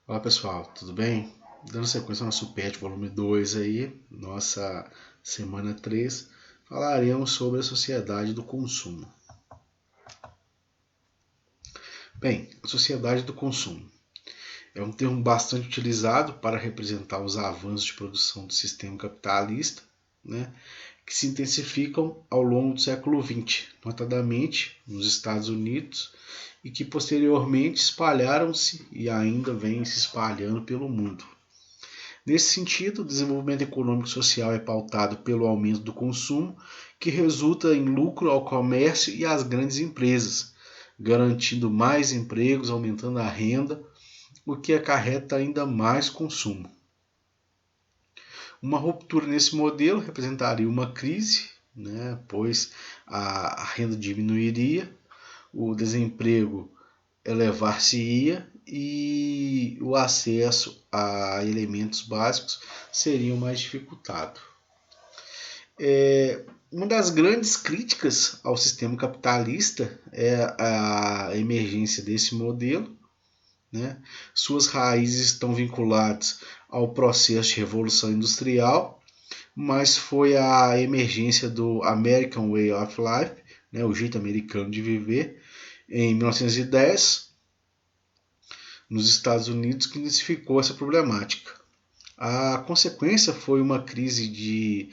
Olá pessoal, tudo bem? Dando sequência ao nosso PET volume 2 aí, nossa semana 3, falaremos sobre a sociedade do consumo. Bem, a sociedade do consumo é um termo bastante utilizado para representar os avanços de produção do sistema capitalista, né, que se intensificam ao longo do século XX, notadamente nos Estados Unidos, e que posteriormente espalharam-se e ainda vêm se espalhando pelo mundo. Nesse sentido, o desenvolvimento econômico e social é pautado pelo aumento do consumo, que resulta em lucro ao comércio e às grandes empresas, garantindo mais empregos, aumentando a renda, o que acarreta ainda mais consumo. Uma ruptura nesse modelo representaria uma crise, pois a renda diminuiria, o desemprego elevar-se-ia e o acesso a elementos básicos seria mais dificultado. Uma das grandes críticas ao sistema capitalista é a emergência desse modelo. Suas raízes estão vinculadas ao processo de revolução industrial, mas foi a emergência do American Way of Life, o jeito americano de viver, em 1910, nos Estados Unidos, que intensificou essa problemática. A consequência foi uma crise de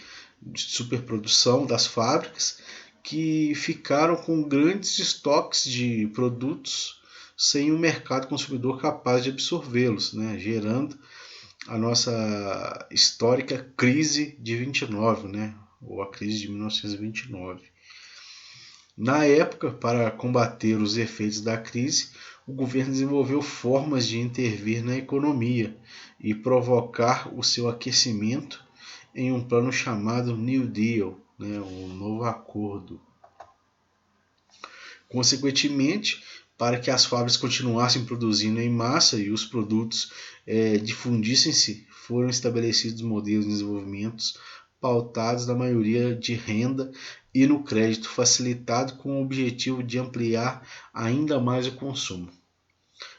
superprodução das fábricas, que ficaram com grandes estoques de produtos sem um mercado consumidor capaz de absorvê-los, gerando a nossa histórica crise de 29, ou a crise de 1929. Na época, para combater os efeitos da crise, o governo desenvolveu formas de intervir na economia e provocar o seu aquecimento em um plano chamado New Deal, um novo acordo. Consequentemente, para que as fábricas continuassem produzindo em massa e os produtos difundissem-se, foram estabelecidos modelos de desenvolvimento pautados na maioria de renda e no crédito facilitado com o objetivo de ampliar ainda mais o consumo.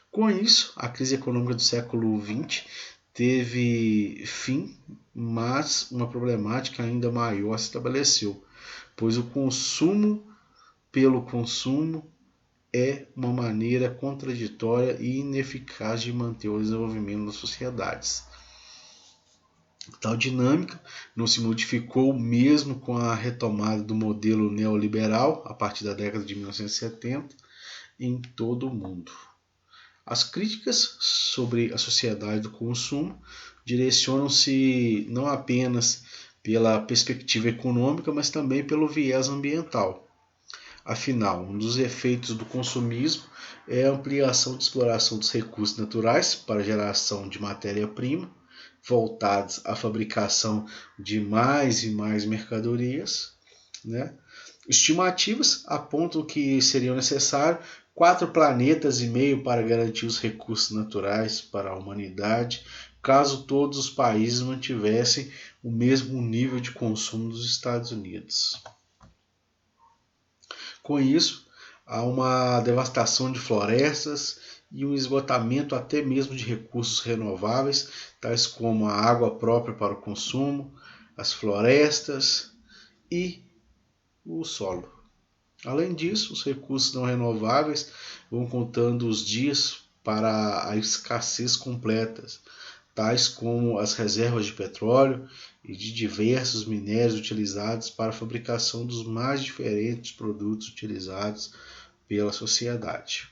Com isso, a crise econômica do século XX teve fim, mas uma problemática ainda maior se estabeleceu, pois o consumo pelo consumo é uma maneira contraditória e ineficaz de manter o desenvolvimento das sociedades. Tal dinâmica não se modificou mesmo com a retomada do modelo neoliberal a partir da década de 1970 em todo o mundo. As críticas sobre a sociedade do consumo direcionam-se não apenas pela perspectiva econômica, mas também pelo viés ambiental. Afinal, um dos efeitos do consumismo é a ampliação de exploração dos recursos naturais para a geração de matéria-prima, voltados à fabricação de mais e mais mercadorias. Estimativas apontam que seriam necessários 4,5 planetas para garantir os recursos naturais para a humanidade, caso todos os países mantivessem o mesmo nível de consumo dos Estados Unidos. Com isso, há uma devastação de florestas e um esgotamento até mesmo de recursos renováveis, tais como a água própria para o consumo, as florestas e o solo. Além disso, os recursos não renováveis vão contando os dias para a escassez completa, tais como as reservas de petróleo e de diversos minérios utilizados para a fabricação dos mais diferentes produtos utilizados pela sociedade.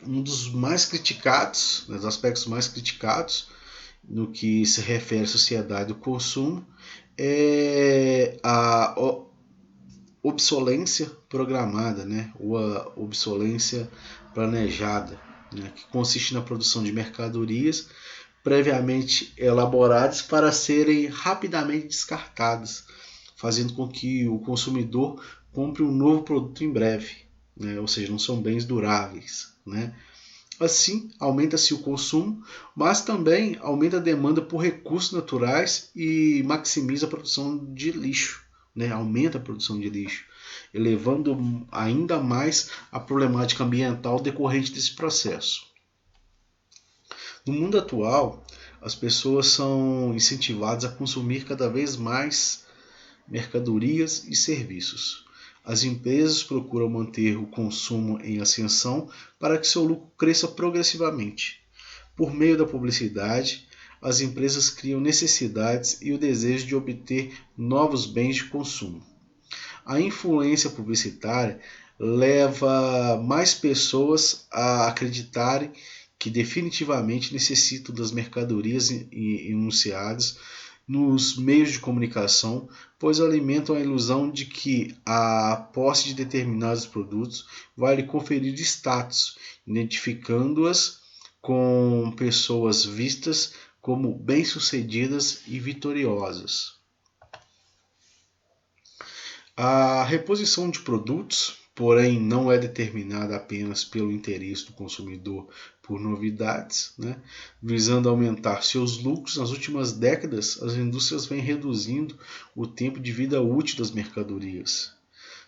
Um dos mais criticados, dos aspectos mais criticados no que se refere à sociedade do consumo, é a obsolência programada, ou a obsolência planejada, que consiste na produção de mercadorias previamente elaboradas para serem rapidamente descartadas, fazendo com que o consumidor compre um novo produto em breve, ou seja, não são bens duráveis. Assim, aumenta-se o consumo, mas também aumenta a demanda por recursos naturais e maximiza a produção de lixo, aumenta a produção de lixo. elevando ainda mais a problemática ambiental decorrente desse processo. No mundo atual, as pessoas são incentivadas a consumir cada vez mais mercadorias e serviços. As empresas procuram manter o consumo em ascensão para que seu lucro cresça progressivamente. Por meio da publicidade, as empresas criam necessidades e o desejo de obter novos bens de consumo. A influência publicitária leva mais pessoas a acreditarem que definitivamente necessitam das mercadorias enunciadas nos meios de comunicação, pois alimentam a ilusão de que a posse de determinados produtos vai lhe conferir status, identificando-as com pessoas vistas como bem-sucedidas e vitoriosas. A reposição de produtos, porém, não é determinada apenas pelo interesse do consumidor por novidades, visando aumentar seus lucros. Nas últimas décadas, as indústrias vêm reduzindo o tempo de vida útil das mercadorias.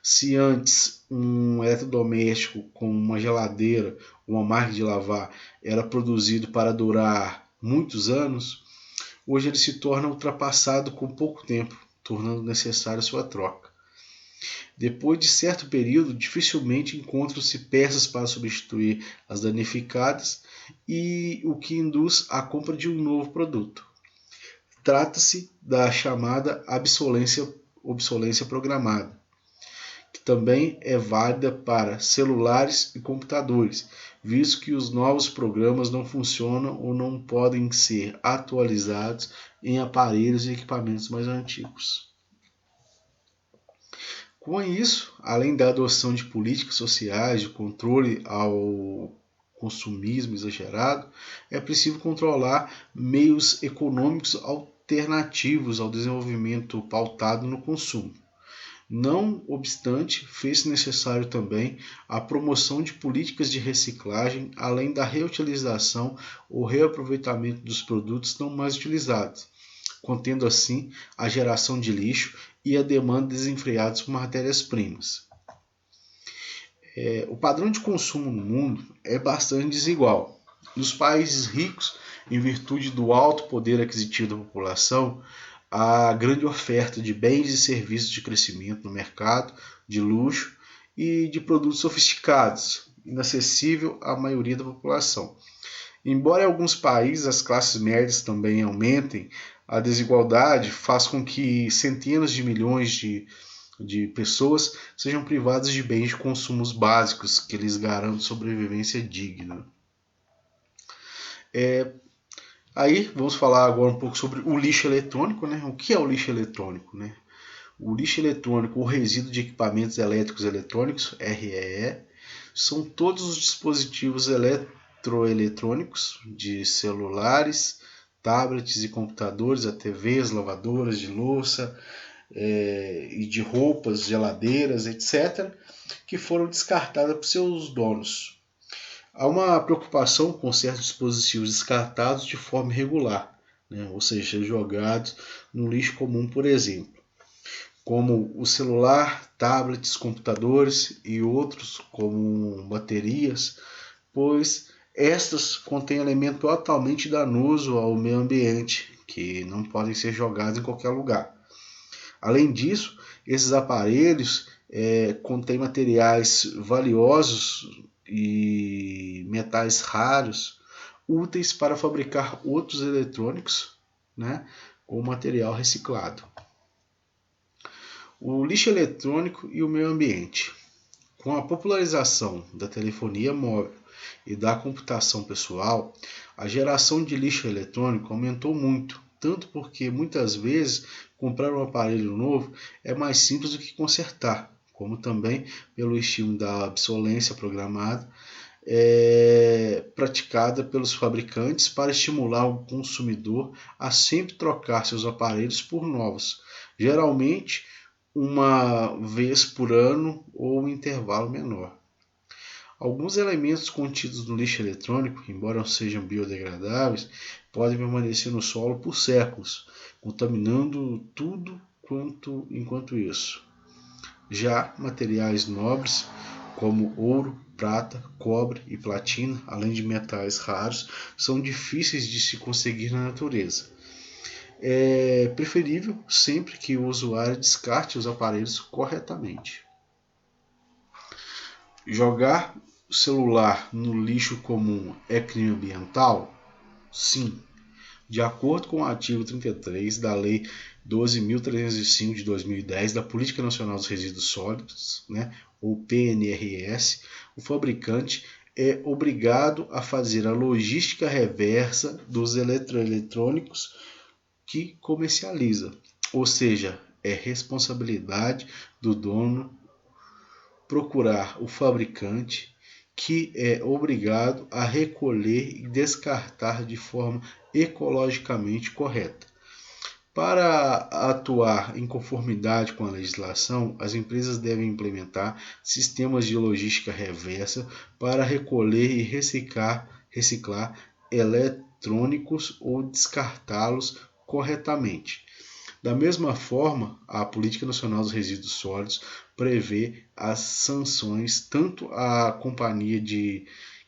Se antes um eletrodoméstico como uma geladeira ou uma máquina de lavar era produzido para durar muitos anos, hoje ele se torna ultrapassado com pouco tempo, tornando necessário sua troca. Depois de certo período, dificilmente encontram-se peças para substituir as danificadas, e o que induz à compra de um novo produto. Trata-se da chamada obsolescência programada, que também é válida para celulares e computadores, visto que os novos programas não funcionam ou não podem ser atualizados em aparelhos e equipamentos mais antigos. Com isso, além da adoção de políticas sociais de controle ao consumismo exagerado, é preciso controlar meios econômicos alternativos ao desenvolvimento pautado no consumo. Não obstante, fez-se necessário também a promoção de políticas de reciclagem, além da reutilização ou reaproveitamento dos produtos não mais utilizados, contendo assim a geração de lixo e a demanda desenfreada por matérias-primas. O padrão de consumo no mundo é bastante desigual. Nos países ricos, em virtude do alto poder aquisitivo da população, há grande oferta de bens e serviços de crescimento no mercado, de luxo e de produtos sofisticados, inacessível à maioria da população. Embora em alguns países as classes médias também aumentem, a desigualdade faz com que centenas de milhões de pessoas sejam privadas de bens de consumo básicos que lhes garantam sobrevivência digna. Aí vamos falar agora um pouco sobre o lixo eletrônico. O que é o lixo eletrônico? O lixo eletrônico, ou resíduo de equipamentos elétricos e eletrônicos, REE, são todos os dispositivos eletroeletrônicos de celulares, tablets e computadores, a TVs, lavadoras de louça e de roupas, geladeiras, etc., que foram descartadas por seus donos. Há uma preocupação com certos dispositivos descartados de forma irregular, ou seja, jogados no lixo comum, por exemplo, como o celular, tablets, computadores e outros, como baterias, pois estas contêm elemento totalmente danoso ao meio ambiente, que não podem ser jogados em qualquer lugar. Além disso, esses aparelhos contêm materiais valiosos e metais raros, úteis para fabricar outros eletrônicos, com material reciclado. O lixo eletrônico e o meio ambiente. Com a popularização da telefonia móvel e da computação pessoal, a geração de lixo eletrônico aumentou muito, tanto porque muitas vezes comprar um aparelho novo é mais simples do que consertar, como também pelo estímulo da obsolescência programada praticada pelos fabricantes para estimular o consumidor a sempre trocar seus aparelhos por novos, geralmente uma vez por ano ou um intervalo menor. Alguns elementos contidos no lixo eletrônico, embora não sejam biodegradáveis, podem permanecer no solo por séculos, contaminando tudo enquanto isso. Já materiais nobres, como ouro, prata, cobre e platina, além de metais raros, são difíceis de se conseguir na natureza. É preferível sempre que o usuário descarte os aparelhos corretamente. Jogar o celular no lixo comum é crime ambiental? Sim. De acordo com o artigo 33 da Lei 12.305 de 2010 da Política Nacional dos Resíduos Sólidos, ou PNRS, o fabricante é obrigado a fazer a logística reversa dos eletroeletrônicos que comercializa, ou seja, é responsabilidade do dono procurar o fabricante, que é obrigado a recolher e descartar de forma ecologicamente correta. Para atuar em conformidade com a legislação, as empresas devem implementar sistemas de logística reversa para recolher e reciclar eletrônicos ou descartá-los corretamente. Da mesma forma, a Política Nacional dos Resíduos Sólidos prevê as sanções tanto à companhia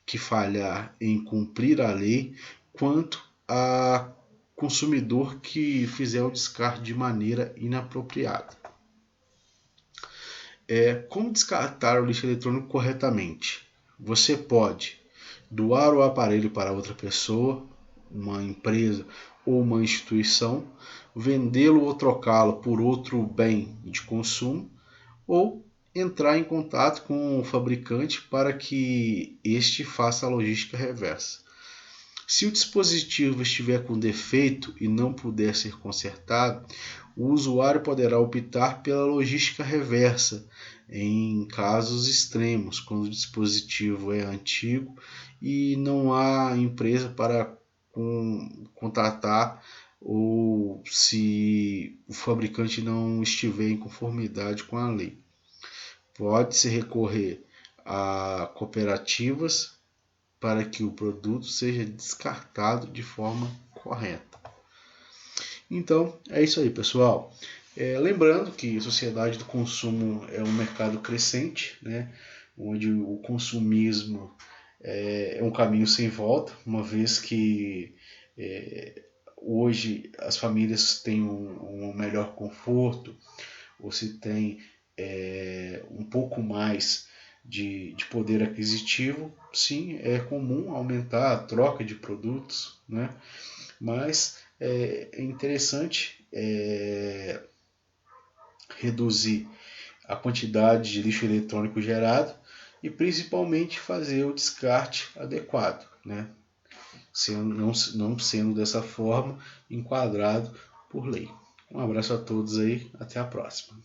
que falhar em cumprir a lei, quanto a consumidor que fizer o descarte de maneira inapropriada. Como descartar o lixo eletrônico corretamente? Você pode doar o aparelho para outra pessoa, uma empresa ou uma instituição, vendê-lo ou trocá-lo por outro bem de consumo, ou entrar em contato com o fabricante para que este faça a logística reversa. Se o dispositivo estiver com defeito e não puder ser consertado, o usuário poderá optar pela logística reversa em casos extremos, quando o dispositivo é antigo e não há empresa para contratar, ou se o fabricante não estiver em conformidade com a lei. Pode-se recorrer a cooperativas para que o produto seja descartado de forma correta. Então, é isso aí, pessoal. Lembrando que a sociedade do consumo é um mercado crescente, onde o consumismo é um caminho sem volta, uma vez que hoje as famílias têm um melhor conforto, ou se tem um pouco mais de poder aquisitivo. Sim, é comum aumentar a troca de produtos, mas é interessante reduzir a quantidade de lixo eletrônico gerado e principalmente fazer o descarte adequado, não sendo dessa forma enquadrado por lei. Um abraço a todos aí, até a próxima.